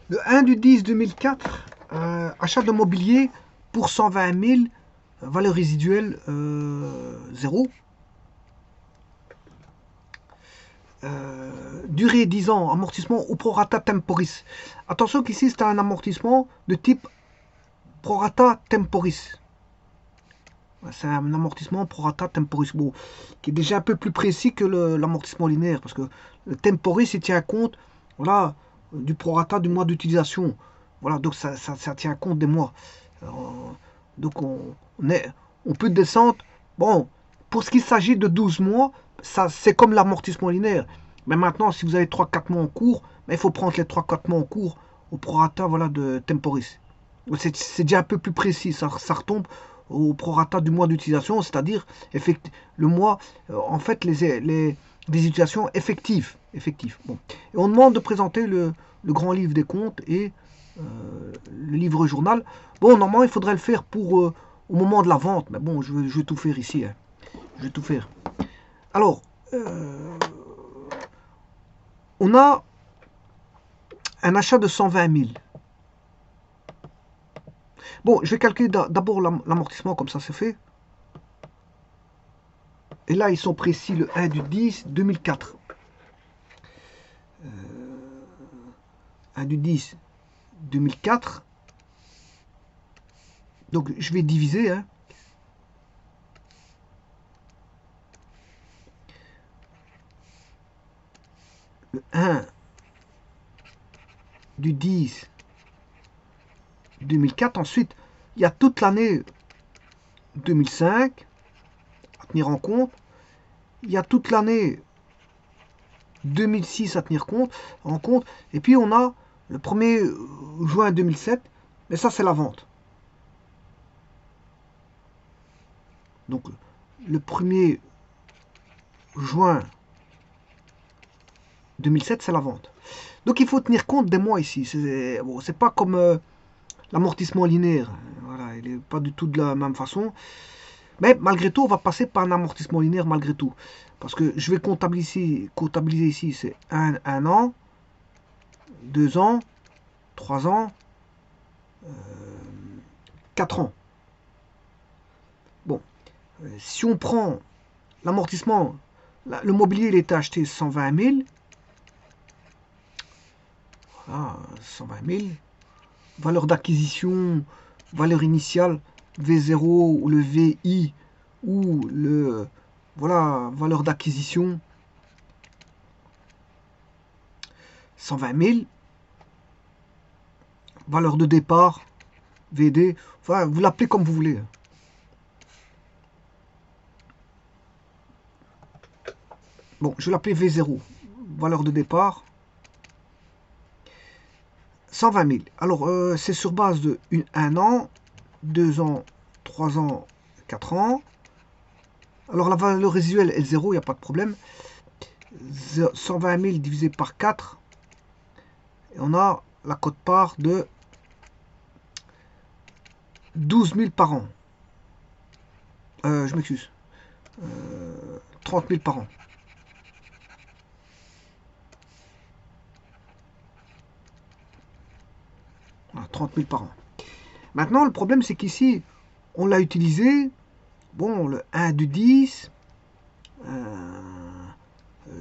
Le 1 du 10 2004, achat de mobilier pour 120 000, valeur résiduelle 0. Durée 10 ans, amortissement ou prorata temporis. Attention qu'ici c'est un amortissement de type prorata temporis. C'est un amortissement prorata temporis, bon, qui est déjà un peu plus précis que l'amortissement linéaire, parce que le temporis il tient compte, voilà, du prorata du mois d'utilisation. Voilà, donc ça tient compte des mois. Euh, donc on peut descendre. Bon, pour ce qui s'agit de 12 mois, ça c'est comme l'amortissement linéaire. Mais maintenant, si vous avez 3-4 mois en cours, mais il faut prendre les 3-4 mois en cours au prorata, voilà, de temporis. C'est déjà un peu plus précis, ça retombe au prorata du mois d'utilisation, c'est-à-dire le mois, en fait, les utilisations effectives. Bon. Et on demande de présenter le grand livre des comptes et le livre journal. Bon, normalement, il faudrait le faire pour au moment de la vente, mais bon, je vais tout faire ici. Hein. Je vais tout faire. Alors, on a un achat de 120 000. Bon, je vais calculer d'abord l'amortissement, comme ça c'est fait. Et là, ils sont précis le 1 du 10 2004. 1 du 10 2004. Donc, je vais diviser. Hein. Le 1 du 10 2004. Ensuite, il y a toute l'année 2005 à tenir en compte. Il y a toute l'année 2006 à tenir en compte. Et puis, on a le 1er juin 2007. Mais ça, c'est la vente. Donc, le 1er juin 2007, c'est la vente. Donc, il faut tenir compte des mois ici. C'est bon, pas comme l'amortissement linéaire. Voilà, il n'est pas du tout de la même façon. Mais malgré tout, on va passer par un amortissement linéaire malgré tout. Parce que je vais comptabiliser ici, c'est un an, 2 ans, 3 ans, 4 ans. Bon, si on prend l'amortissement, le mobilier il était acheté 120 000. Voilà, 120 000. Valeur d'acquisition, valeur initiale, V0 ou le VI ou le voilà, valeur d'acquisition 120 000. Valeur de départ, VD, enfin vous l'appelez comme vous voulez. Bon, je vais l'appeler V0. Valeur de départ 120 000. Alors, c'est sur base de 1 an, 2 ans, 3 ans, 4 ans. Alors, la valeur résiduelle est 0, il n'y a pas de problème. 120 000 divisé par 4. Et on a la quote-part de 12 000 par an. Je m'excuse. 30 000 par an. Voilà, 30 000 par an. Maintenant, le problème, c'est qu'ici, on l'a utilisé. Bon, le 1 du 10,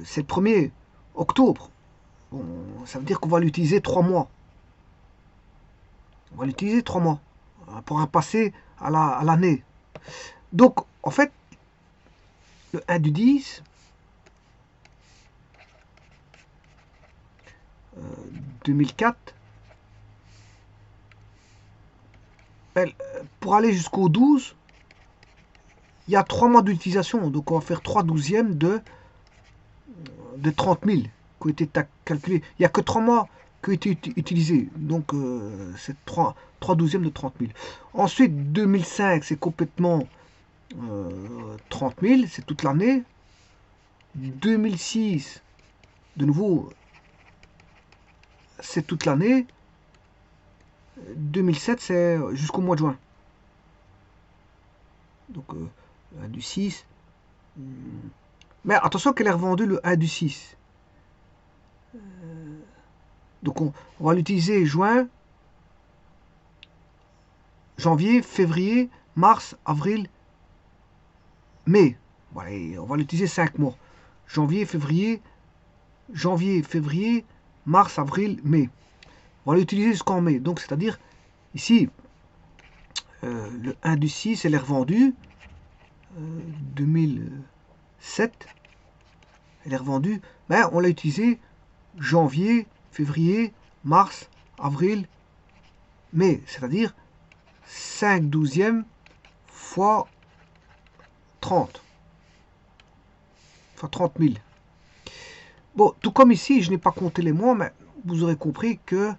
c'est le 1er octobre. Bon, ça veut dire qu'on va l'utiliser 3 mois. On va l'utiliser 3 mois pour passer à l'année. Donc, en fait, le 1 du 10, 2004, pour aller jusqu'au 12, il y a 3 mois d'utilisation. Donc, on va faire 3 douzièmes de 30 000 qui ont été calculés. Il n'y a que 3 mois qui ont été utilisés. Donc, c'est 3 douzièmes de 30 000. Ensuite, 2005, c'est complètement 30 000, c'est toute l'année. 2006, de nouveau, c'est toute l'année. 2007, c'est jusqu'au mois de juin. Donc, 1 du 6. Mais attention qu'elle est revendue le 1 du 6. Donc on va l'utiliser juin, janvier, février, mars, avril, mai. Voilà, on va l'utiliser 5 mois. Janvier, février, mars, avril, mai. On va l'utiliser jusqu'en mai. Donc c'est-à-dire, ici, le 1 du 6, elle est revendue. 2007, elle est revendue. Ben, on l'a utilisé janvier, février, mars, avril, mai. C'est-à-dire 5 douzièmes fois 30. Enfin 30 000. Bon, tout comme ici, je n'ai pas compté les mois, mais vous aurez compris que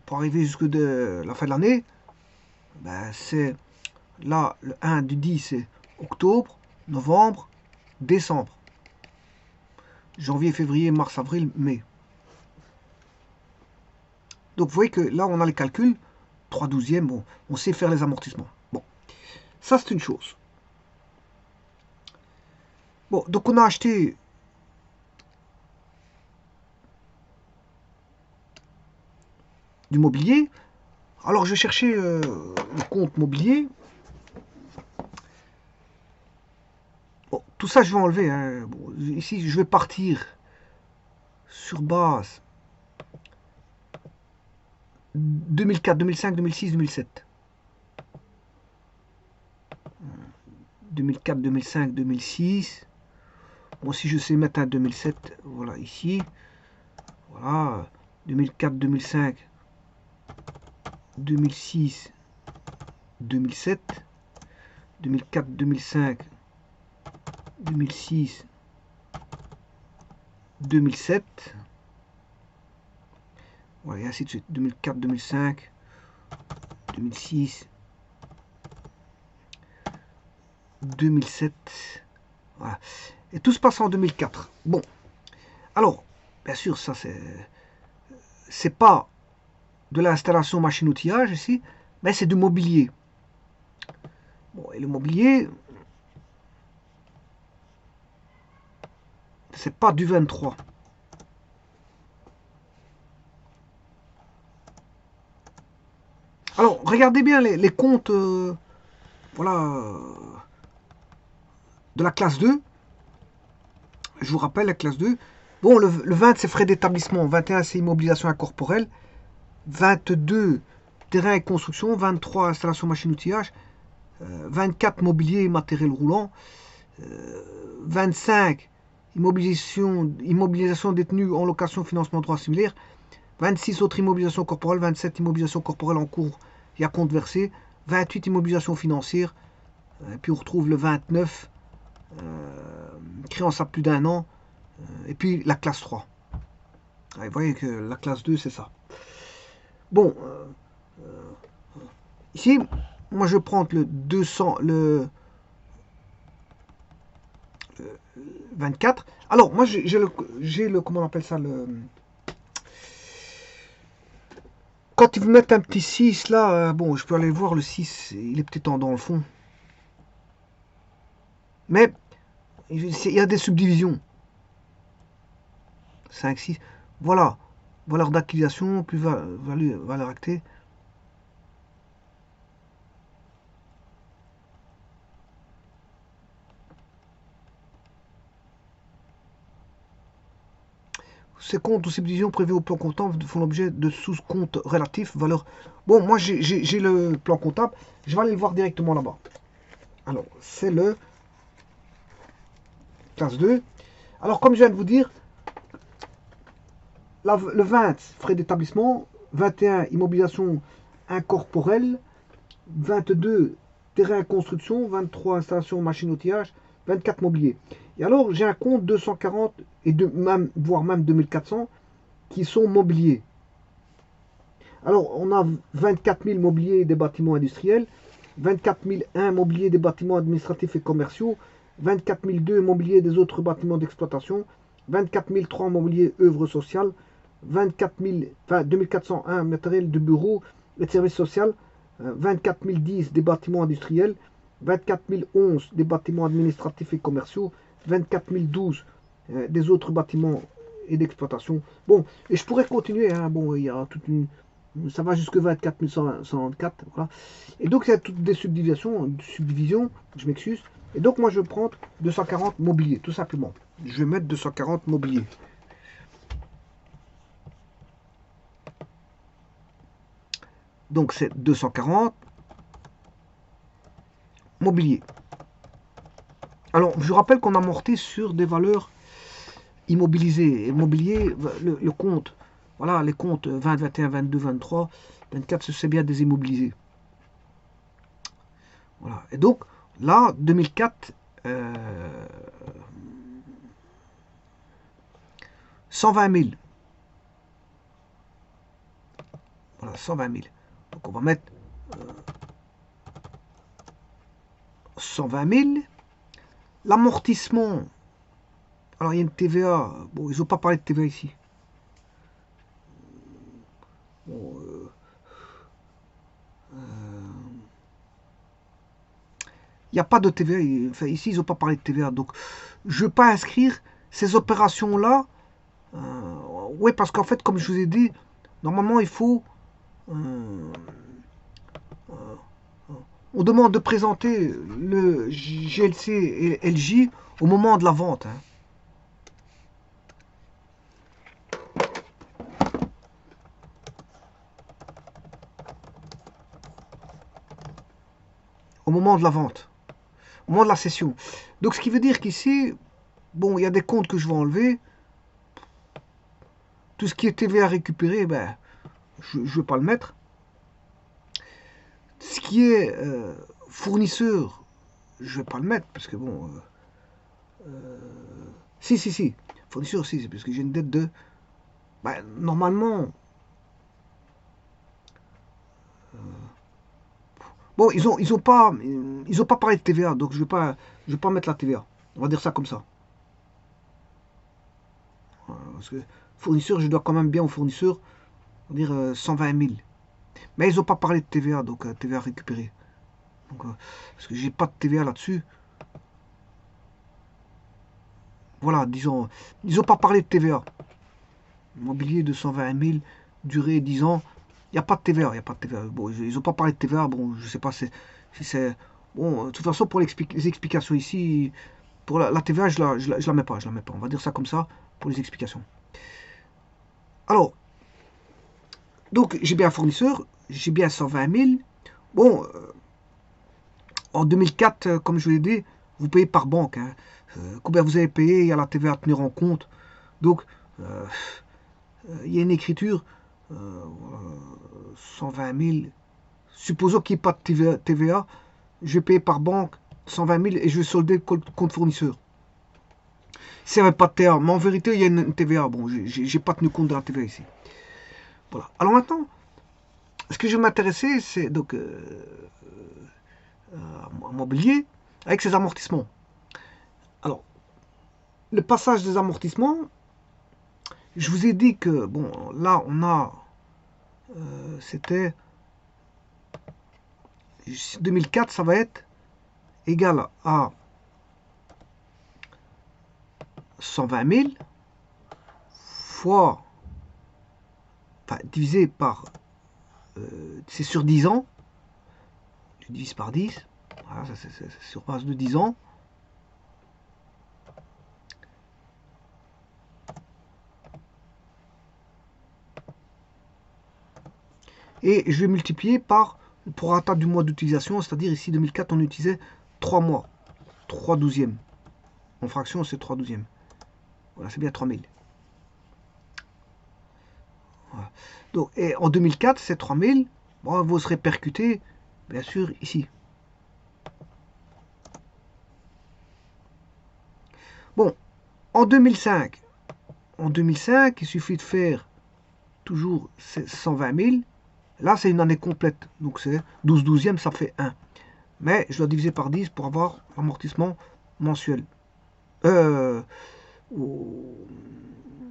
pour arriver jusque de la fin de l'année, ben, c'est là, le 1 du 10, c'est octobre, novembre, décembre. Janvier, février, mars, avril, mai. Donc vous voyez que là, on a les calculs. 3 douzièmes, bon, on sait faire les amortissements. Bon, ça c'est une chose. Bon, donc on a acheté du mobilier. Alors je vais chercher le compte mobilier. Bon, tout ça je vais enlever. Hein. Bon, ici je vais partir sur base 2004, 2005, 2006, 2007. 2004, 2005, 2006. Bon, si je sais mettre un 2007, voilà, ici. Voilà, 2004, 2005, 2006, 2007. 2004, 2005, 2006, 2007. Voilà, et ainsi de suite. 2004, 2005, 2006, 2007. Voilà. Et tout se passe en 2004. Bon. Alors, bien sûr, ça c'est pas de l'installation machine-outillage ici, mais c'est du mobilier. Bon, et le mobilier, c'est pas du 23. Alors, regardez bien les comptes voilà, de la classe 2. Je vous rappelle la classe 2. Bon, le 20, c'est frais d'établissement. 21, c'est immobilisation incorporelle. 22, terrain et construction. 23, installation machine-outillage. 24, mobilier et matériel roulant. 25, immobilisation détenue en location, financement, droit similaire. 26, autre immobilisation corporelle. 27, immobilisation corporelle en cours et à compte versé. 28, immobilisation financière. Et puis on retrouve le 29, créance à plus d'un an. Et puis la classe 3. Vous voyez que la classe 2, c'est ça. Bon, ici, moi je prends le 200, le 24. Alors, moi j'ai le, comment on appelle ça, le... Quand ils vous mettent un petit 6 là, bon, je peux aller voir le 6, il est peut-être dans le fond. Mais, il y a des subdivisions. 5, 6, voilà. Valeur d'acquisition, plus valeur actée. Ces comptes ou subdivisions prévues au plan comptable font l'objet de sous-comptes relatifs, valeur. Bon, moi j'ai le plan comptable, je vais aller le voir directement là-bas. Alors, c'est le classe 2. Alors, comme je viens de vous dire, le 20, frais d'établissement. 21, immobilisation incorporelle. 22, terrain construction. 23, installation machine-outillage. 24, mobilier. Et alors, j'ai un compte 240, et voire même 2400, qui sont mobiliers. Alors, on a 24 000 mobiliers des bâtiments industriels. 24 001 mobiliers des bâtiments administratifs et commerciaux. 24 002 mobiliers des autres bâtiments d'exploitation. 24 003 mobiliers œuvres sociales. 2401 matériel de bureau et de services sociaux. 24 010 des bâtiments industriels. 24 011 des bâtiments administratifs et commerciaux. 24 012 des autres bâtiments et d'exploitation. Bon, et je pourrais continuer, hein. Bon, il y a toute une... Ça va jusque 24 194, voilà. Et donc, il y a toutes des subdivisions, je m'excuse. Et donc, moi, je prends 240 mobilier, tout simplement. Je vais mettre 240 mobilier. Donc, c'est 240 mobilier. Alors, je rappelle qu'on amortit sur des valeurs immobilisées. Immobilier, le compte, voilà, les comptes 20, 21, 22, 23, 24, c'est bien des immobilisés. Voilà. Et donc, là, 2004, 120 000. Voilà, 120 000. Donc, on va mettre 120 000. L'amortissement, alors il y a une TVA. Bon, ils n'ont pas parlé de TVA ici. Bon, il n'y a pas de TVA. Enfin, ici, ils n'ont pas parlé de TVA. Donc, je ne vais pas inscrire ces opérations-là. Oui, parce qu'en fait, comme je vous ai dit, normalement, il faut... on demande de présenter le GLC et LJ au moment de la vente. Hein. Au moment de la vente. Au moment de la cession. Donc, ce qui veut dire qu'ici, bon, il y a des comptes que je vais enlever. Tout ce qui est TVA récupéré, ben, je ne vais pas le mettre. Ce qui est fournisseur, je ne vais pas le mettre, parce que bon... si. Fournisseur, si, c'est parce que j'ai une dette de... Ben, normalement... Bon, ils ont pas parlé de TVA, donc je vais pas mettre la TVA. On va dire ça comme ça. Parce que fournisseur, je dois quand même bien au fournisseur, on va dire 120 000. Mais ils n'ont pas parlé de TVA, donc TVA récupérée. Donc, parce que j'ai pas de TVA là-dessus. Voilà, disons, ils n'ont pas parlé de TVA. Mobilier de 120 000, durée 10 ans. Il n'y a pas de TVA, il n'y a pas de TVA. Bon, ils n'ont pas parlé de TVA, bon, je sais pas si c'est... Bon, de toute façon, pour les explications ici, pour la TVA, je la mets pas, je la mets pas. On va dire ça comme ça, pour les explications. Alors, donc, j'ai bien un fournisseur, j'ai bien 120 000. Bon, en 2004, comme je vous l'ai dit, vous payez par banque. Hein. Combien vous avez payé, il y a la TVA à tenir en compte. Donc, il y a une écriture, 120 000. Supposons qu'il n'y ait pas de TVA, je vais payer par banque 120 000 et je vais solder le compte fournisseur. C'est vrai, pas de TVA, mais en vérité, il y a une TVA. Bon, j'ai pas tenu compte de la TVA ici. Voilà. Alors maintenant, ce que je vais m'intéresser, c'est donc mobilier avec ses amortissements. Alors, le passage des amortissements, je vous ai dit que, bon, là, on a, c'était 2004, ça va être égal à 120 000 fois, enfin, divisé par, c'est sur 10 ans, je divise par 10, voilà, ça c'est sur base de 10 ans, et je vais multiplier par le prorata du mois d'utilisation, c'est-à-dire ici 2004 on utilisait 3 mois, 3 douzièmes, en fraction c'est 3 douzièmes, voilà c'est bien 3000. Voilà. Donc, et en 2004 c'est 3000, bon, vous serez répercuté bien sûr ici. Bon, en 2005, il suffit de faire toujours 120 000. Là, c'est une année complète. Donc, c'est 12 douzièmes, ça fait 1. Mais je dois diviser par 10 pour avoir l'amortissement mensuel.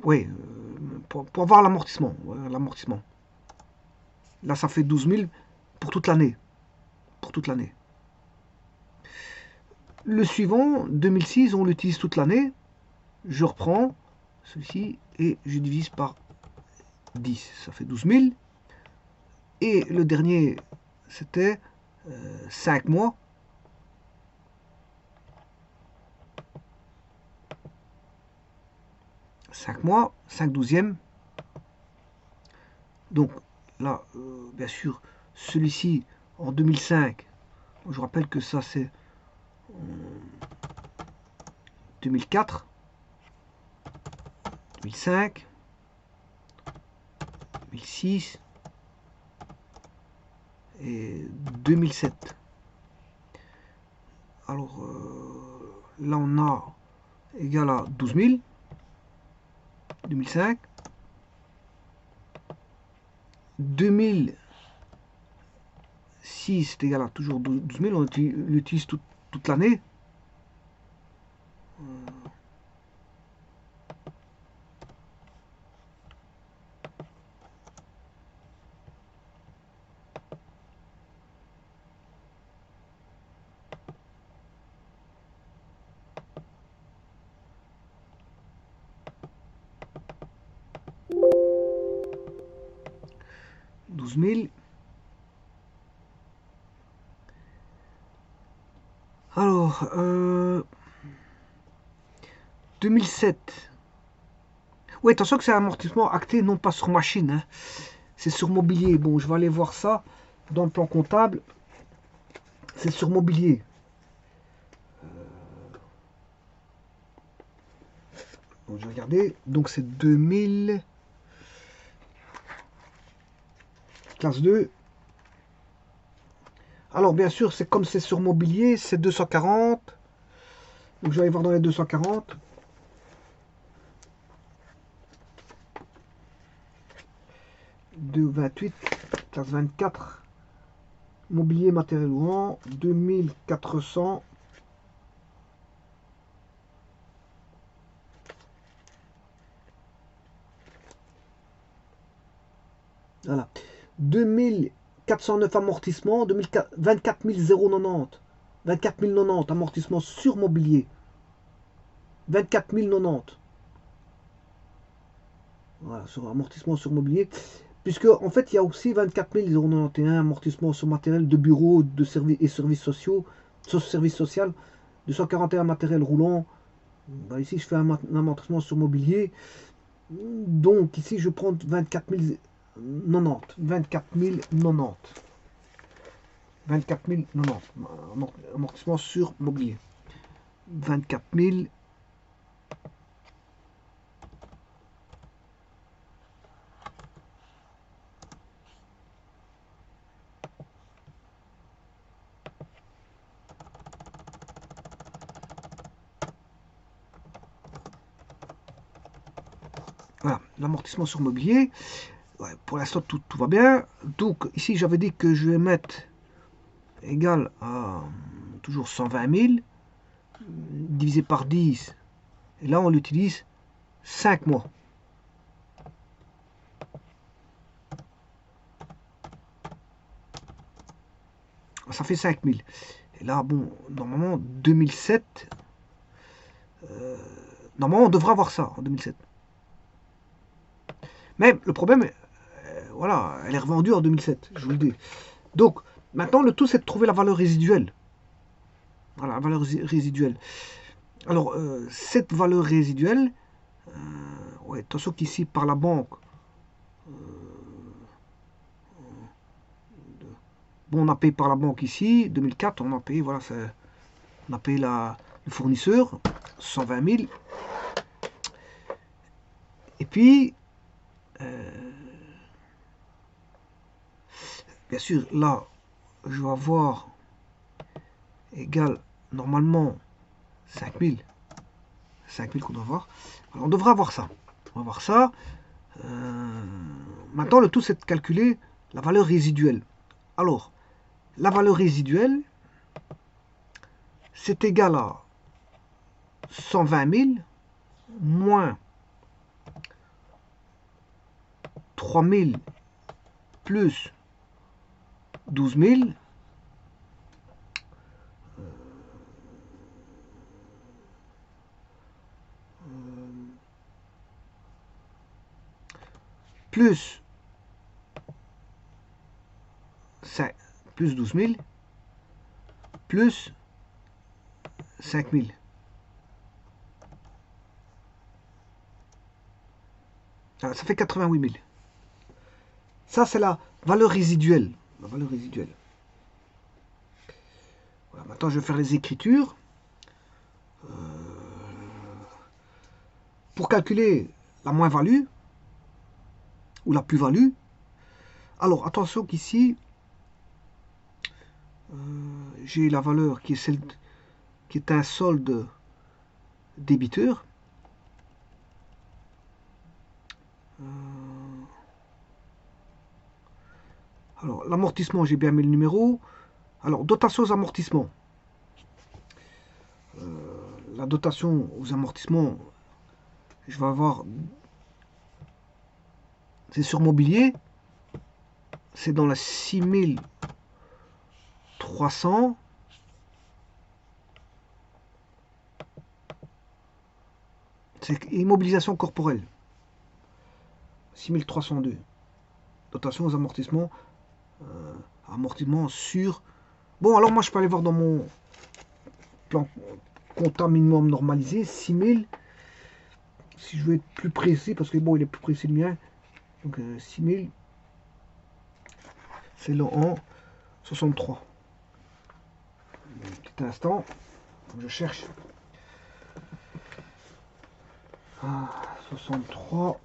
Oui, pour avoir l'amortissement. Là, ça fait 12 000 pour toute l'année. Pour toute l'année. Le suivant, 2006, on l'utilise toute l'année. Je reprends celui-ci, et je divise par 10, ça fait 12 000. Et le dernier, c'était 5 mois. Cinq mois, 5 douzièmes. Donc là, bien sûr, celui-ci en 2005, je vous rappelle que ça c'est 2004, 2005, 2006 et 2007. Alors là on a égal à 12 000, 2005, 2006 c'est égal à toujours 12 000, on l'utilise toute l'année. 12 000. Alors, 2007. Oui, attention que c'est un amortissement acté, non pas sur machine. Hein. C'est sur mobilier. Bon, je vais aller voir ça dans le plan comptable. C'est sur mobilier. Donc, je vais regarder. Donc, c'est 2000. Classe 2. Alors, bien sûr, c'est comme c'est sur mobilier, c'est 240. Donc, je vais aller voir dans les 240. De 28, classe 24. Mobilier, matériel louant, 2400. Voilà. 2409 amortissements, 24 090. 24 090 amortissements sur mobilier. 24 090. Voilà, sur amortissement sur mobilier. Puisque, en fait, il y a aussi 24 091 amortissements sur matériel de bureau de et services sociaux, service social, 241 matériel roulant. Bah, ici, je fais un amortissement sur mobilier. Donc, ici, je prends 24 090. 24 090. 24 090. Amortissement sur mobilier. 24 000. Voilà, l'amortissement sur mobilier. Ouais, pour l'instant, tout va bien. Donc, ici, j'avais dit que je vais mettre égal à toujours 120 000 divisé par 10. Et là, on l'utilise 5 mois. Ça fait 5 000. Et là, bon, normalement, 2007. Normalement, on devrait avoir ça en 2007. Mais le problème, voilà, elle est revendue en 2007, je vous le dis. Donc, maintenant, le tout, c'est de trouver la valeur résiduelle. Voilà, la valeur résiduelle. Alors, cette valeur résiduelle, ouais, attention qu'ici, par la banque, bon, on a payé par la banque ici, 2004, on a payé, voilà, on a payé le fournisseur, 120 000. Et puis, bien sûr, là, je vais avoir égal, normalement, 5 000. 5 000 qu'on doit avoir. Alors, on devrait avoir ça. On va voir ça. Maintenant, le tout, c'est de calculer la valeur résiduelle. Alors, la valeur résiduelle, c'est égal à 120 000 moins 3 000 plus 12 000 . plus, plus 12 000 plus 5 000. Ça fait 88 000. Ça, c'est la valeur résiduelle. La valeur résiduelle. Voilà, maintenant, je vais faire les écritures. Pour calculer la moins-value ou la plus-value, alors attention qu'ici, j'ai la valeur qui est celle qui est un solde débiteur. Alors, l'amortissement, j'ai bien mis le numéro. Alors, dotation aux amortissements. La dotation aux amortissements, je vais avoir... C'est sur mobilier. C'est dans la 6300. C'est immobilisation corporelle. 6302. Dotation aux amortissements. Amortissement sur... Bon, alors moi, je peux aller voir dans mon plan comptable minimum normalisé. 6000. Si je veux être plus précis, parce que bon, il est plus précis le mien. Donc 6000. C'est le en 63. Un petit instant. Je cherche. 63.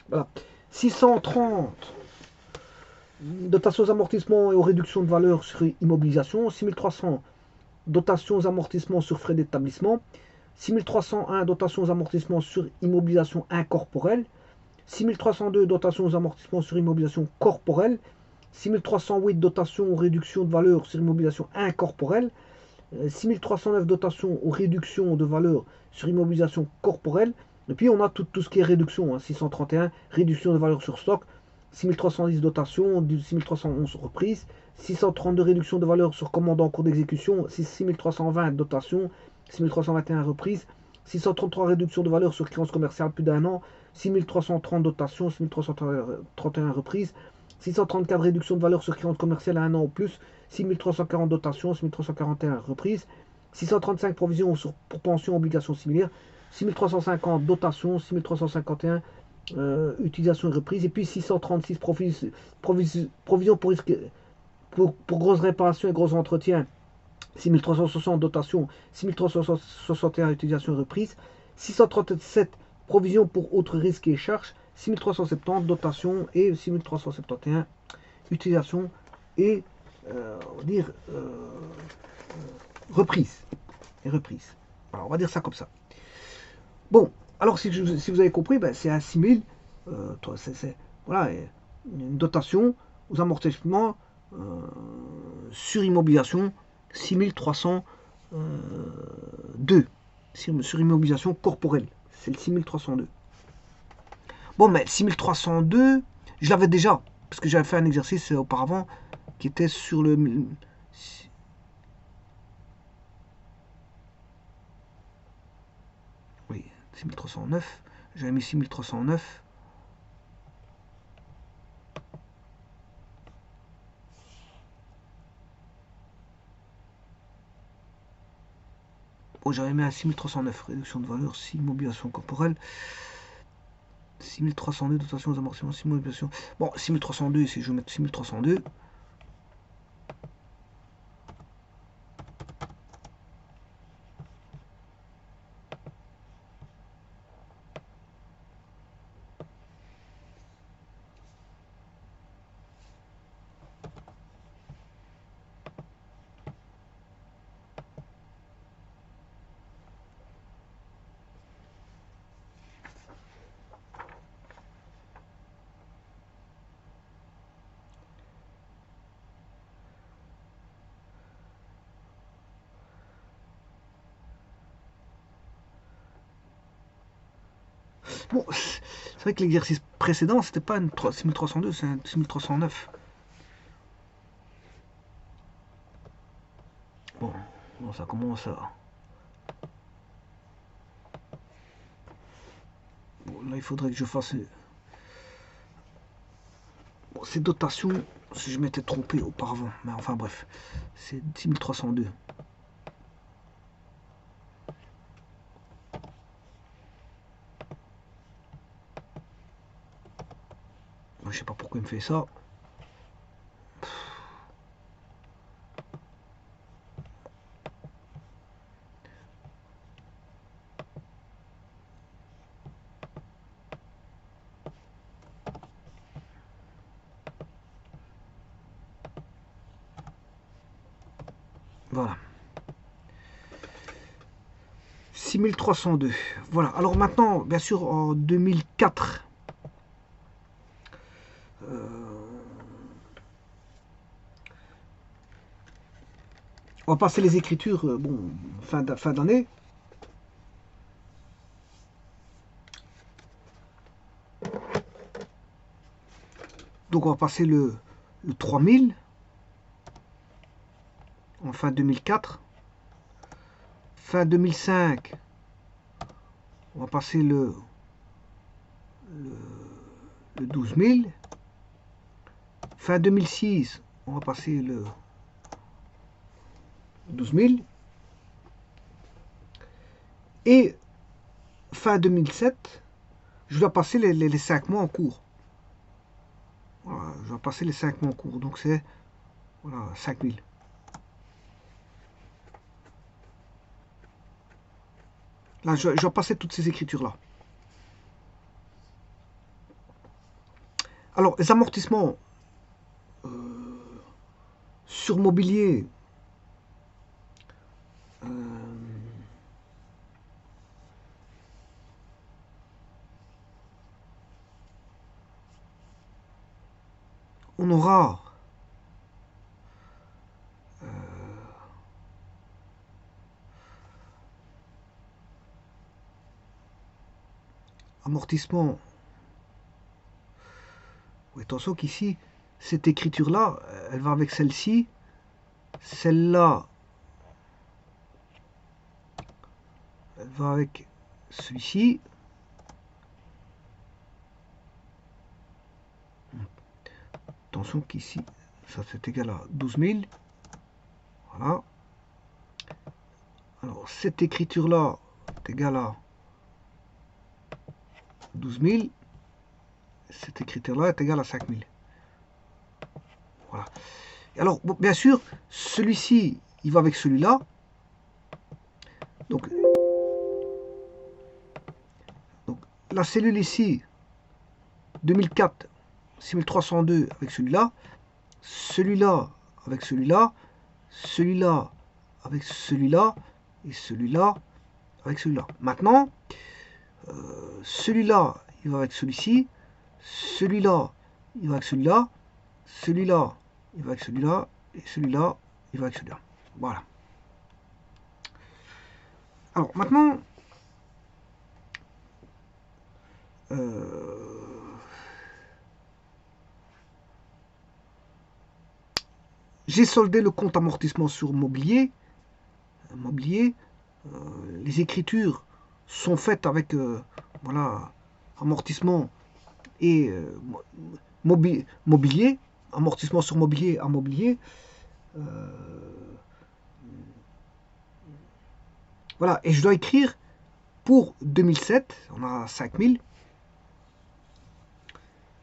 Voilà. 630. Dotation aux amortissements et aux réductions de valeur sur immobilisation. 6300. Dotation aux amortissements sur frais d'établissement. 6301. Dotation aux amortissements sur immobilisation incorporelle. 6302. Dotation aux amortissements sur immobilisation corporelle. 6308. Dotation aux réductions de valeur sur immobilisation incorporelle. 6309. Dotation aux réductions de valeur sur immobilisation corporelle. Et puis on a tout ce qui est réduction. 631. Réduction de valeur sur stock. 6310 dotation, 6311 reprise, 632 réduction de valeur sur commande en cours d'exécution, 6320 dotation, 6321 reprise, 633 réduction de valeur sur créance commerciale plus d'un an, 6330 dotation, 6331 reprise, 634 réduction de valeur sur créance commerciale à un an ou plus, 6340 dotation, 6341 reprise, 635 provisions pour pension obligations similaires, 6350 dotation, 6351 utilisation et reprise, et puis 636 provisions pour, risque, pour grosses réparations et gros entretiens, 6360 dotation, 6361 utilisation et reprise, 637 provisions pour autres risques et charges, 6370 dotation et 6371 utilisation et on va dire reprise et reprise. Alors, on va dire ça comme ça. Bon, alors si vous avez compris, ben, c'est à 6000, voilà, une dotation aux amortissements sur immobilisation 6302 sur immobilisation corporelle, c'est le 6302. Bon, mais 6302, je l'avais déjà, parce que j'avais fait un exercice auparavant qui était sur le... Oui, 6309, j'avais mis 6309. Bon, j'avais mis à 6309, réduction de valeur, 6 immobilisation corporelle. 6302, dotation aux amortissements, 6 immobilisation. Bon, 6302, si je veux mettre 6302. Bon, c'est vrai que l'exercice précédent, c'était pas une 6302, c'est un 6309. Bon, ça commence à... Bon, là, il faudrait que je fasse... Bon, ces dotations, si je m'étais trompé auparavant. Mais enfin, bref. C'est 6302. Je sais pas pourquoi il me fait ça. Voilà. 6302. Voilà. Alors maintenant, bien sûr, en 2004, on va passer les écritures, bon, fin d'année. Donc on va passer le 3000 en fin 2004. Fin 2005, on va passer le 12 000. Fin 2006, on va passer le 12 000. Et fin 2007, je dois passer les 5 mois en cours. Voilà, je dois passer les 5 mois en cours. Donc c'est voilà, 5 000. Là, je dois passer toutes ces écritures-là. Alors, les amortissements sur mobilier, on aura amortissement. Oui, attention qu'ici, cette écriture-là, elle va avec celle-ci. Celle-là, elle va avec celui-ci. Attention qu'ici, ça c'est égal à 12 000. Voilà. Alors, cette écriture-là est égale à 12 000. Cette écriture-là est égale à 5 000. Voilà. Et alors, bon, bien sûr, celui-ci, il va avec celui-là. Donc, la cellule ici, 2004, 6302 avec celui-là. Celui-là avec celui-là. Celui-là avec celui-là. Et celui-là avec celui-là. Maintenant, celui-là, il va avec celui-ci. Celui-là, il va avec celui-là. Celui-là, il va avec celui-là. Et celui-là, il va avec celui-là. Voilà. Alors, maintenant, j'ai soldé le compte amortissement sur mobilier. Les écritures sont faites avec voilà, amortissement et mobilier, amortissement sur mobilier à mobilier. Voilà, et je dois écrire pour 2007, on a 5000.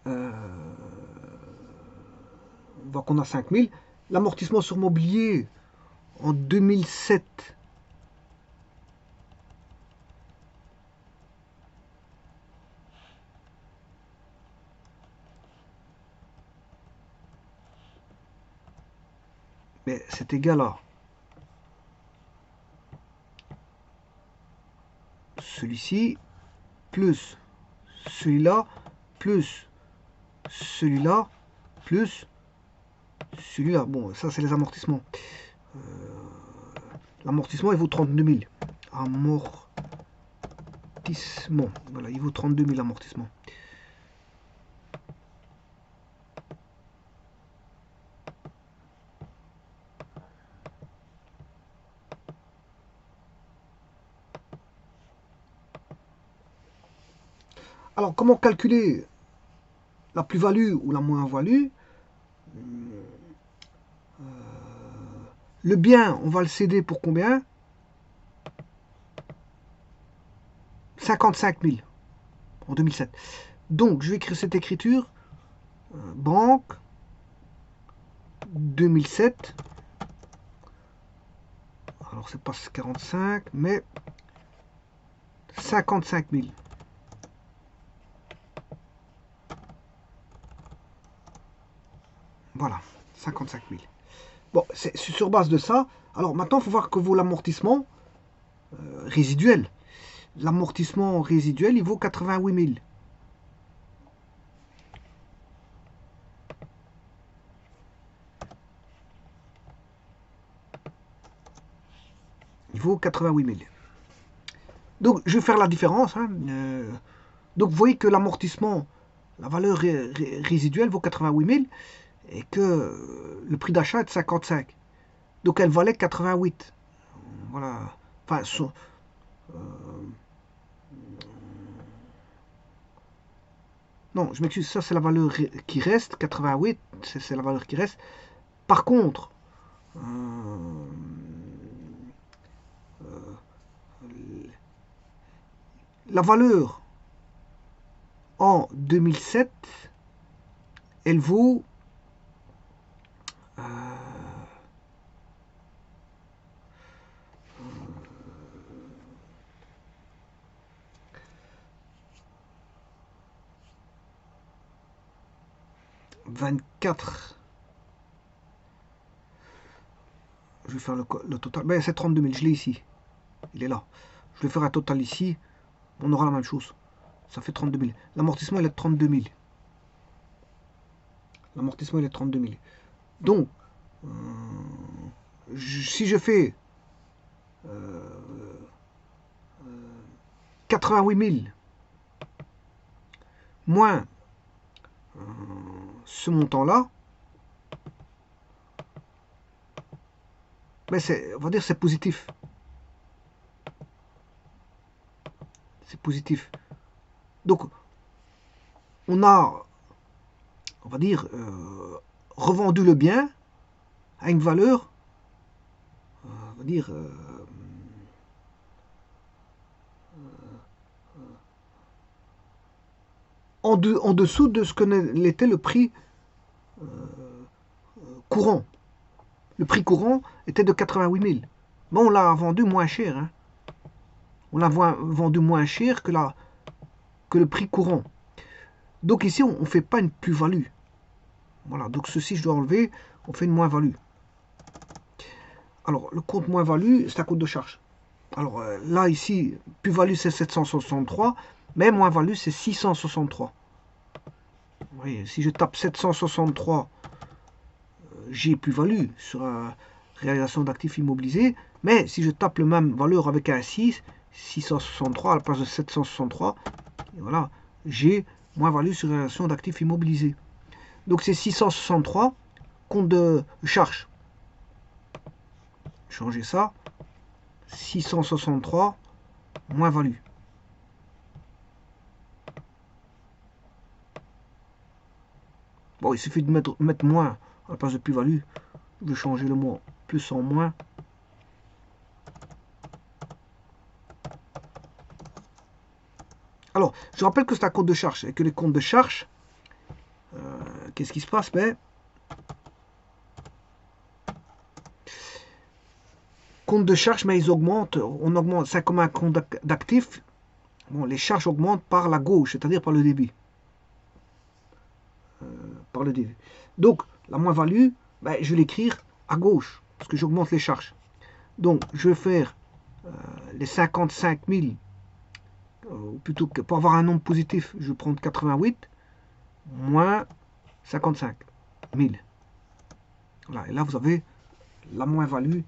On voit qu'on a 5000. L'amortissement sur mobilier en 2007. Mais c'est égal à celui-ci plus celui-là plus celui-là plus celui-là. Bon, ça c'est les amortissements. L'amortissement il vaut 32 000. Amortissement amortissement. Voilà, il vaut 32 000 amortissement. Alors, comment calculer la plus-value ou la moins-value? Le bien, on va le céder pour combien? 55 000 en 2007. Donc, je vais écrire cette écriture. Banque 2007. Alors, c'est pas 45, mais 55 000. Voilà, 55 000. Bon, c'est sur base de ça. Alors maintenant, il faut voir que vaut l'amortissement résiduel. L'amortissement résiduel, il vaut 88 000. Il vaut 88 000. Donc, je vais faire la différence. Hein. Donc, vous voyez que l'amortissement, la valeur résiduelle vaut 88 000 et que le prix d'achat est de 55. Donc, elle valait 88. Voilà. Enfin, non, je m'excuse, ça c'est la valeur qui reste, 88, c'est la valeur qui reste. Par contre, la valeur en 2007, elle vaut 24. Je vais faire le total. Ben, c'est 32 000, je l'ai ici. Il est là. Je vais faire un total ici. On aura la même chose. Ça fait 32 000. L'amortissement, il est de 32 000. L'amortissement, il est de 32 000. Donc, si je fais 88 000 moins ce montant-là, mais on va dire c'est positif. C'est positif. Donc, on a, on va dire, revendu le bien à une valeur, on va dire, en dessous de ce que l'était le prix courant. Le prix courant était de 88 000. Mais on l'a vendu moins cher. Hein. On l'a vendu moins cher que le prix courant. Donc ici, on ne fait pas une plus-value. Voilà, donc ceci, je dois enlever, on fait une moins-value. Alors, le compte moins-value, c'est un compte de charge. Alors là, ici, plus-value, c'est 763, mais moins-value, c'est 663. Vous voyez, si je tape 763, j'ai plus-value sur la réalisation d'actifs immobilisés, mais si je tape le même valeur avec un 6, 663 à la place de 763, et voilà, j'ai moins-value sur réalisation d'actifs immobilisés. Donc c'est 663, compte de charge. Changer ça, 663, moins-value. Bon, il suffit de mettre moins à la place de plus-value. Je vais changer le mot plus en moins. Alors, je rappelle que c'est un compte de charge et que les comptes de charge, qu'est-ce qui se passe? Ben, compte de charge, mais ils augmentent. On augmente, c'est comme un compte d'actifs. Bon, les charges augmentent par la gauche, c'est-à-dire par le débit. Par le débit. Donc, la moins-value, ben, je vais l'écrire à gauche, parce que j'augmente les charges. Donc, je vais faire les 55 000, plutôt que pour avoir un nombre positif, je vais prendre 88, moins 55 000. Voilà, et là, vous avez la moins-value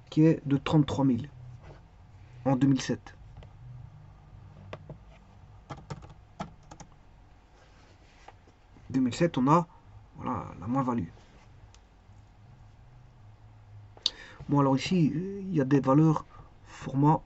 qui est de 33 000 en 2007. 2007, on a voilà, la moins-value. Bon, alors ici, il y a des valeurs format.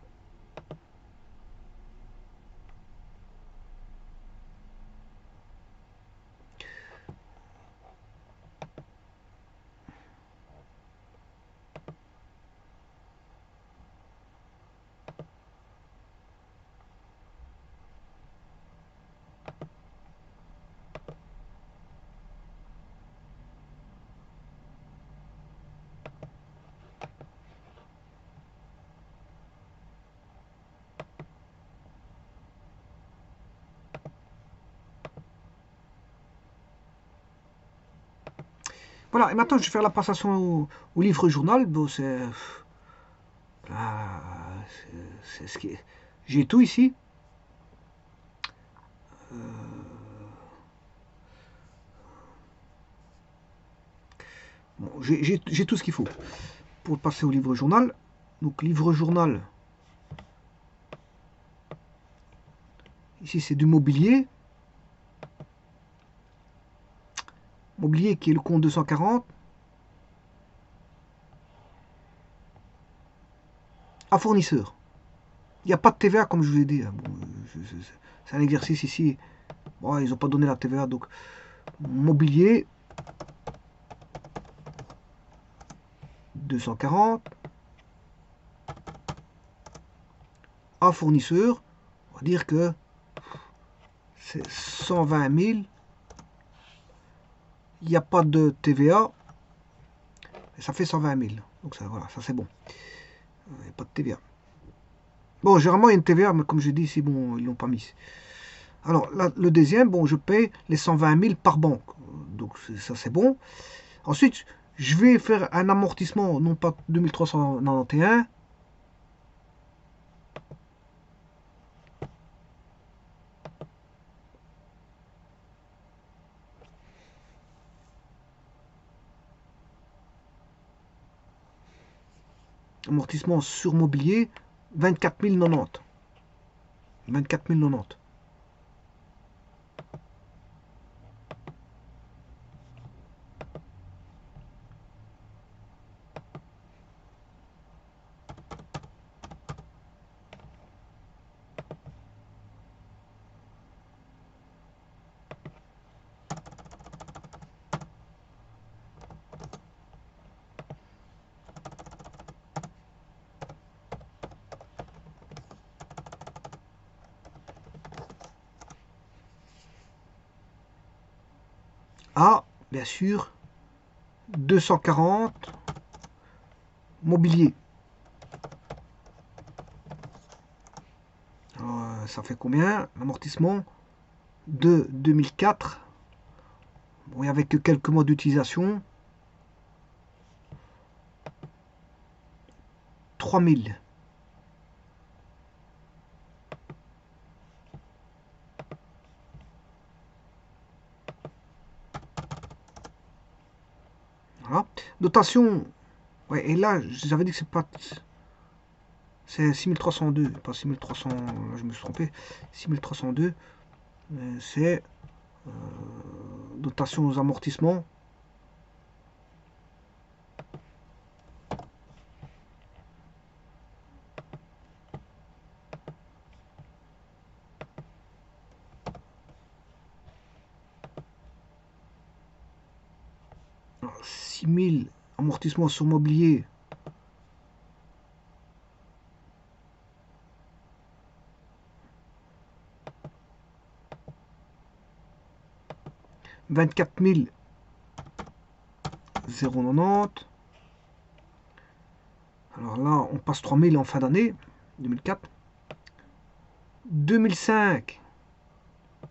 Voilà, et maintenant je vais faire la passation au livre journal. Bon, c'est ce qui est. J'ai tout ici. Bon, j'ai tout ce qu'il faut pour passer au livre journal. Donc livre journal. Ici c'est du mobilier. Mobilier qui est le compte 240. À fournisseur. Il n'y a pas de TVA comme je vous ai dit. Bon, c'est un exercice ici. Bon, ils n'ont pas donné la TVA. Donc mobilier 240. À fournisseur. On va dire que c'est 120 000. Il n'y a pas de TVA. Et ça fait 120 000. Donc ça, voilà, ça c'est bon. Il n'y a pas de TVA. Bon, généralement il y a une TVA, mais comme je dis ici, bon, ils l'ont pas mis. Alors, là, le deuxième, bon, je paye les 120 000 par banque. Donc ça c'est bon. Ensuite, je vais faire un amortissement, non pas 2391. Amortissement sur mobilier, 24 090. 24 090. Ah, bien sûr, 240 mobilier. Alors, ça fait combien? L'amortissement de 2004. Bon, avec quelques mois d'utilisation. 3000. Voilà. Dotation. Ouais, et là, j'avais dit que c'est pas. C'est 6302, pas 6300. Là, je me suis trompé. 6302. C'est dotation aux amortissements. Alors, 6000 amortissements sur mobilier. « 24 090. Alors là, on passe 3000 en fin d'année, 2004. 2005.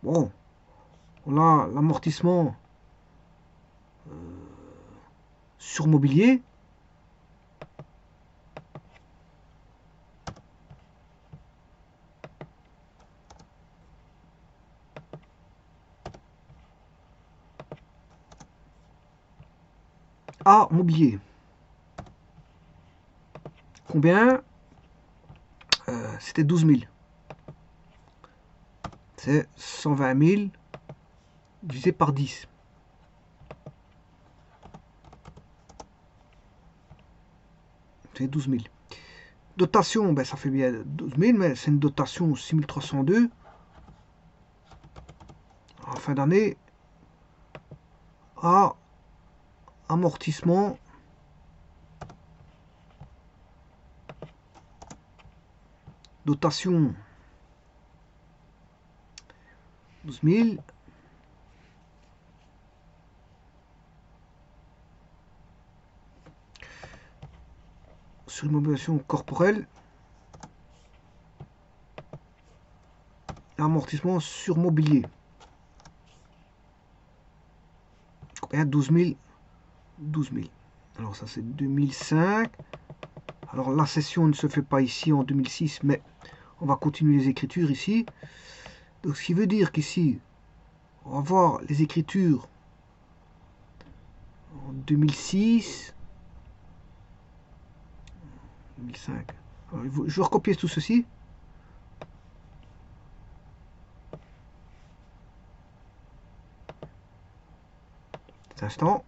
Bon, là, l'amortissement sur mobilier. Ah, mobilier. Combien? C'était 12 000. C'est 120 000 divisé par 10. C'est 12 000. Dotation, ben, ça fait bien 12 000, mais c'est une dotation 6302 en fin d'année à amortissement dotation 12 000 sur immobilisation corporelle, amortissement sur mobilier. Combien? 12 000. 12 000. Alors ça c'est 2005. Alors la session ne se fait pas ici en 2006, mais on va continuer les écritures ici. Donc ce qui veut dire qu'ici, on va voir les écritures en 2006. 2005. Alors, je vais recopier tout ceci. Cet instant.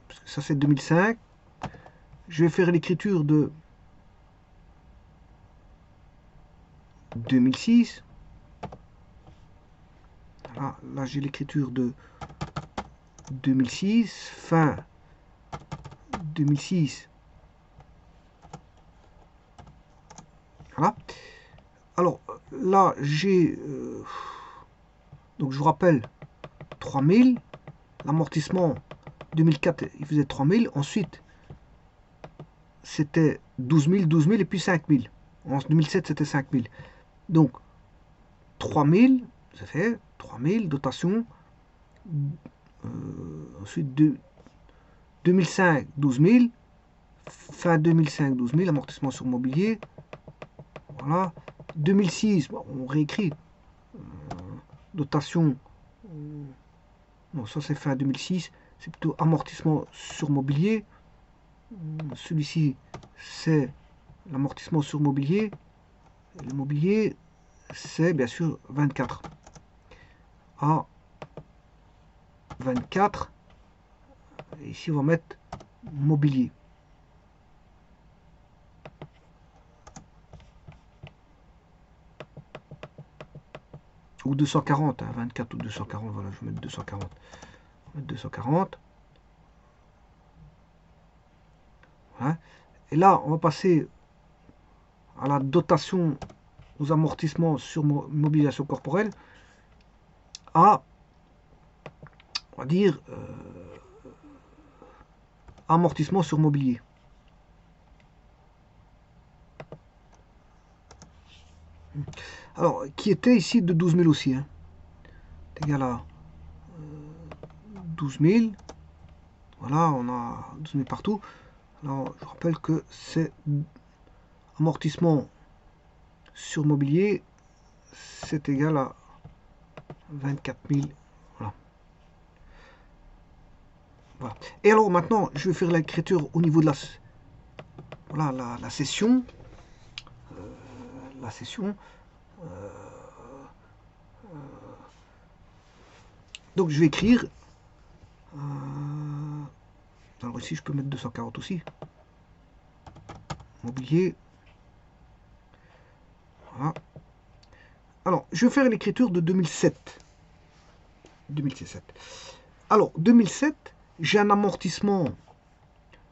Parce que ça c'est 2005. Je vais faire l'écriture de 2006. Voilà, là j'ai l'écriture de 2006, fin 2006. Voilà. Alors là j'ai donc je vous rappelle 3000, l'amortissement 2004 il faisait 3000, ensuite c'était 12 000, 12 000 et puis 5 000. En 2007 c'était 5 000. Donc 3000, ça fait 3000 dotation. Ensuite 2005 12 000, fin 2005 12 000, amortissement sur mobilier. Voilà. 2006, bon, on réécrit. Dotation. Non, ça c'est fin 2006. C'est plutôt amortissement sur mobilier. Celui-ci, c'est l'amortissement sur mobilier. Et le mobilier, c'est bien sûr 24. À 24. Et ici, on va mettre mobilier. Ou 240, hein, 24 ou 240, voilà, je vais mettre 240. On va mettre 240. Voilà. Et là, on va passer à la dotation aux amortissements sur mobilisation corporelle à, on va dire, amortissement sur mobilier. Alors, qui était ici de 12 000 aussi. Hein. C'est égal à 12 000. Voilà, on a 12 000 partout. Alors, je rappelle que c'est amortissement sur mobilier, c'est égal à 24 000. Voilà. Voilà. Et alors maintenant, je vais faire l'écriture au niveau de la, voilà, la session. La session. Donc je vais écrire. Alors ici, je peux mettre 240 aussi. Mobilier. Voilà. Alors, je vais faire l'écriture de 2007. 2007. Alors, 2007, j'ai un amortissement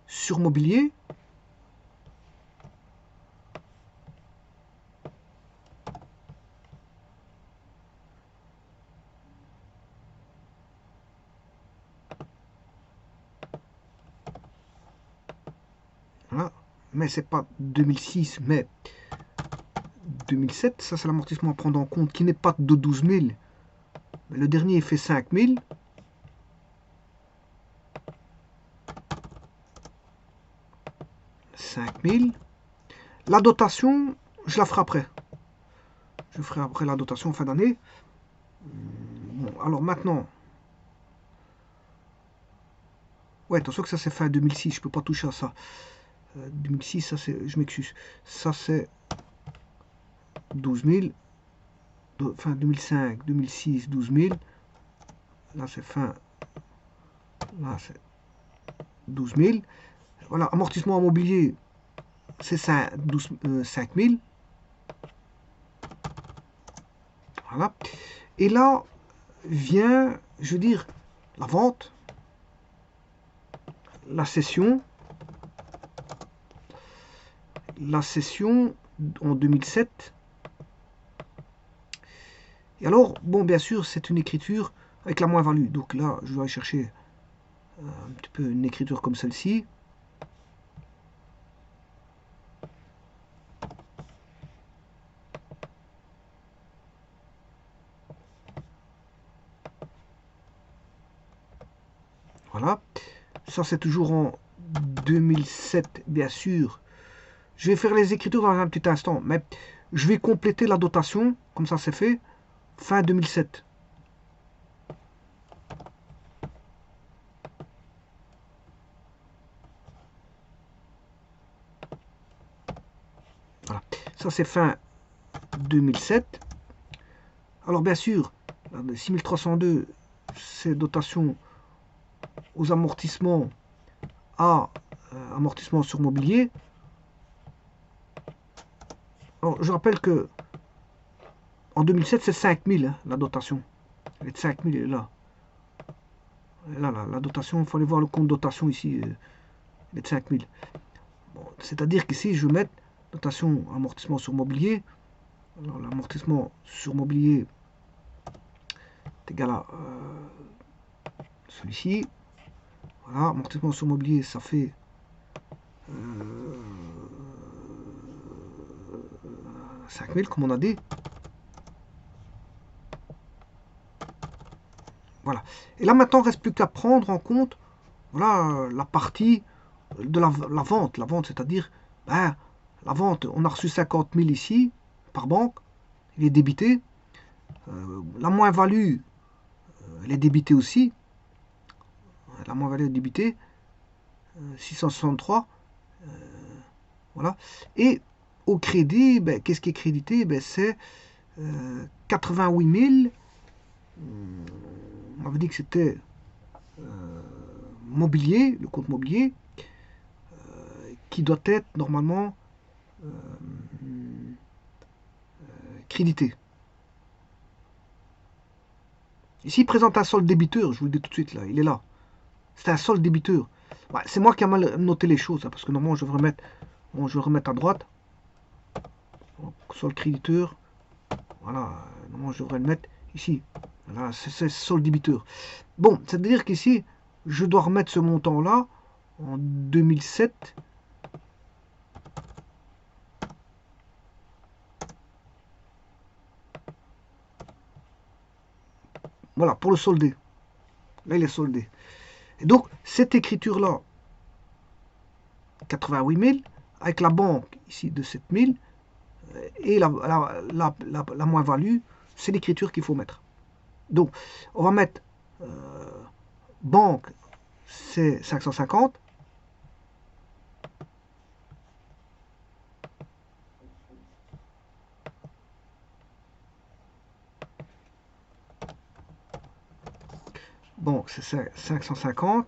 sur mobilier. Voilà. Mais c'est pas 2006, mais 2007. Ça, c'est l'amortissement à prendre en compte qui n'est pas de 12 000. Mais le dernier fait 5 000. La dotation, je la ferai après. Je ferai après la dotation en fin d'année. Bon, alors maintenant. Ouais, attention que ça c'est fin 2006, je peux pas toucher à ça. 2006, ça c'est. Je m'excuse. Ça c'est 12 000. Fin 2005, 2006, 12 000. là c'est fin, là c'est 12 000. Voilà, amortissement immobilier, c'est 5 000. Voilà. Et là vient, je veux dire, la vente, la cession en 2007. Et alors, bon, bien sûr, c'est une écriture avec la moins-value. Donc là, je dois aller chercher un petit peu une écriture comme celle-ci. Voilà. Ça, c'est toujours en 2007, bien sûr. Je vais faire les écritures dans un petit instant, mais je vais compléter la dotation, comme ça c'est fait, fin 2007. Voilà. Ça, c'est fin 2007. Alors, bien sûr, 6302, c'est dotation aux amortissements à amortissement sur mobilier. Alors, je rappelle que en 2007, c'est 5000, hein, la dotation. Elle est de 5000, elle est là. Là, la dotation, il faut aller voir le compte dotation ici. Elle est de 5000. Bon, c'est-à-dire qu'ici, je vais mettre dotation amortissement sur mobilier. Alors, l'amortissement sur mobilier est égal à celui-ci. Voilà, amortissement sur mobilier, ça fait 5000, comme on a dit. Voilà. Et là, maintenant, il ne reste plus qu'à prendre en compte, voilà, la partie de la vente. La vente, c'est-à-dire, ben, la vente, on a reçu 50 000 ici, par banque, il est débité. La moins-value, elle est débitée aussi. La moins-value est débitée. 663. Voilà. Et au crédit, ben, qu'est-ce qui est crédité? Ben, c'est 88 000. On m'avait dit que c'était mobilier, le compte mobilier, qui doit être normalement crédité. Ici, il présente un solde débiteur, je vous le dis tout de suite, là, il est là. C'est un solde débiteur. Ouais, c'est moi qui ai mal noté les choses, hein, parce que normalement, je devrais remettre, bon, je vais remettre à droite. Solde créditeur. Voilà, normalement, je devrais le mettre ici. Voilà, c'est solde débiteur. Bon, c'est-à-dire qu'ici, je dois remettre ce montant-là en 2007. Voilà, pour le solder. Là, il est soldé. Et donc, cette écriture-là, 88 000, avec la banque ici de 7 000, et la moins-value, c'est l'écriture qu'il faut mettre. Donc, on va mettre banque, c'est 550. Banque, c'est 550.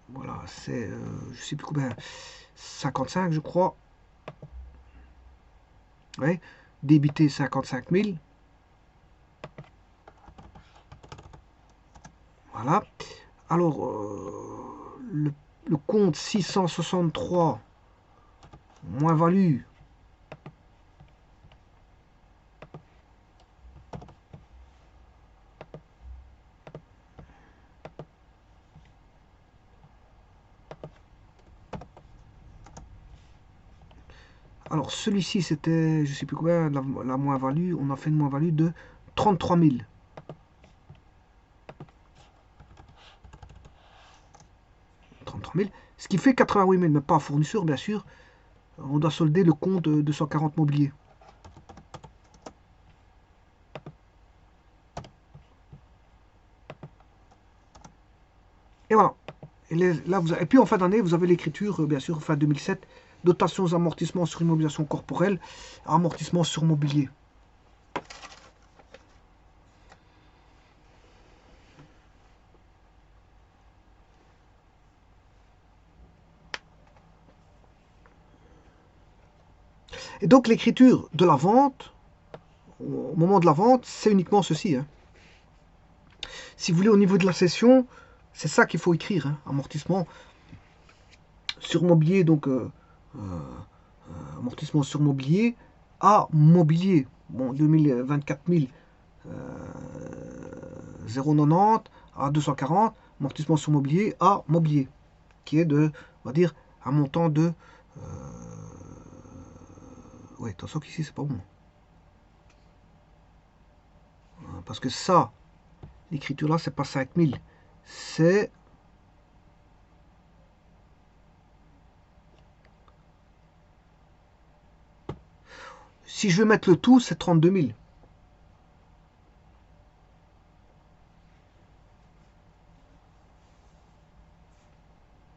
Voilà, c'est, je sais plus combien, 55, je crois. Ouais, débité 55 000. Voilà. Alors, le compte 663, moins-value. Alors, celui-ci, c'était, je sais plus combien, la moins-value. On a fait une moins-value de 33 000. 33 000. Ce qui fait 88 000, mais pas fournisseur, bien sûr. On doit solder le compte de 240 mobilier. Et voilà. Et, là, et puis en fin d'année, vous avez l'écriture, bien sûr, fin 2007, dotations aux amortissements sur immobilisation corporelle, amortissement sur mobilier. donc l'écriture de la vente, au moment de la vente, c'est uniquement ceci. Hein. Si vous voulez, au niveau de la cession, c'est ça qu'il faut écrire. Hein. Amortissement sur mobilier, donc amortissement sur mobilier à mobilier. Bon, 2024 000, 0,90 à 240, amortissement sur mobilier à mobilier, qui est de, on va dire, un montant de... ouais, attention qu'ici, c'est pas bon. Parce que ça, l'écriture là, c'est pas 5000, c'est... Si je veux mettre le tout, c'est 32 000.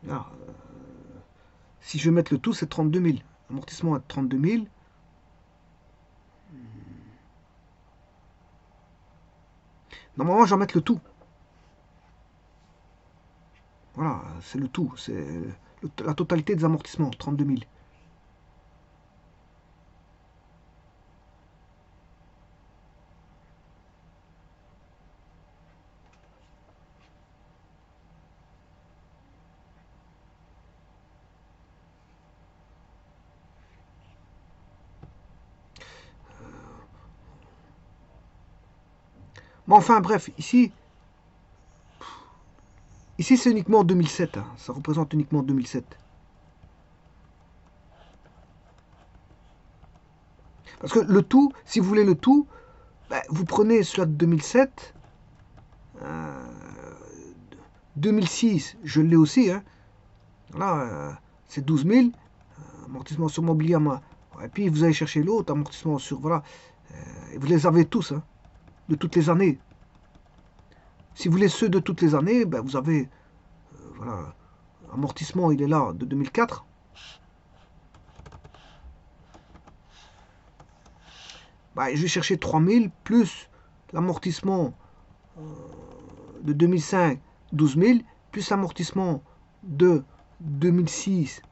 Là, si je veux mettre le tout, c'est 32 000. Amortissement à 32 000. Normalement, je vais mettre le tout. Voilà, c'est le tout. C'est la totalité des amortissements, 32 000. Mais enfin, bref, ici c'est uniquement 2007. Hein. Ça représente uniquement 2007. Parce que le tout, si vous voulez le tout, ben, vous prenez celui de 2007. 2006, je l'ai aussi. Hein. Là, c'est 12 000. Amortissement sur mobilier. Et puis vous allez chercher l'autre, amortissement sur... Voilà. Et vous les avez tous, hein, de toutes les années. Si vous voulez ceux de toutes les années, ben, vous avez... voilà. Amortissement, il est là, de 2004. Ben, je vais chercher 3000 plus l'amortissement de 2005, 12 000, plus l'amortissement de 2006,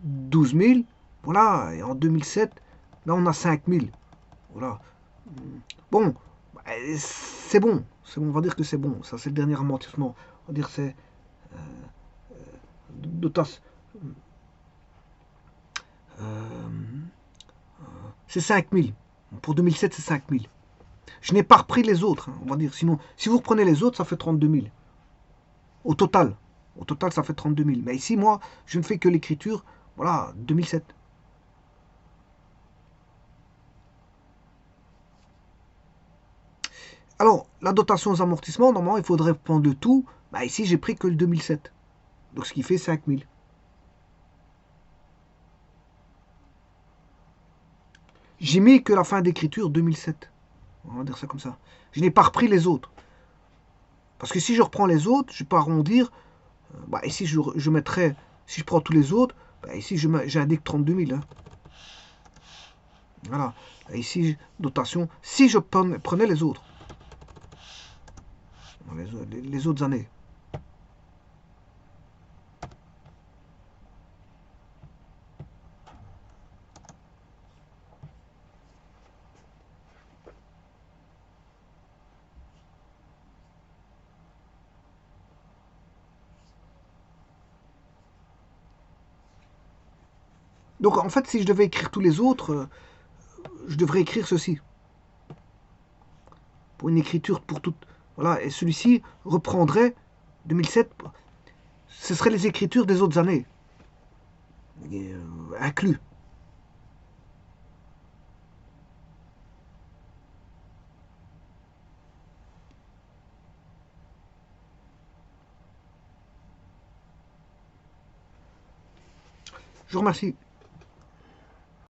12 000. Voilà, et en 2007, là on a 5 000. Voilà. Bon, c'est bon. On va dire que c'est bon. Ça, c'est le dernier amortissement. On va dire que c'est dotation. C'est 5 000. Pour 2007, c'est 5 000. Je n'ai pas repris les autres, hein, on va dire. Sinon, si vous reprenez les autres, ça fait 32 000. Au total. Au total, ça fait 32 000. Mais ici, moi, je ne fais que l'écriture. Voilà, 2007. Alors, la dotation aux amortissements, normalement, il faudrait prendre le tout. Bah, ici, j'ai pris que le 2007. Donc, ce qui fait 5 000. J'ai mis que la fin d'écriture 2007. On va dire ça comme ça. Je n'ai pas repris les autres. Parce que si je reprends les autres, je ne vais pas arrondir. Bah, ici, je mettrais, si je prends tous les autres, bah, ici, j'indique 32 000. Hein. Voilà. Et ici, dotation, si je prenais les autres. Les autres années. Donc, en fait, si je devais écrire tous les autres, je devrais écrire ceci. Pour une écriture pour toutes. Voilà. Et celui-ci reprendrait 2007. Ce seraient les écritures des autres années. Inclus. Je vous remercie.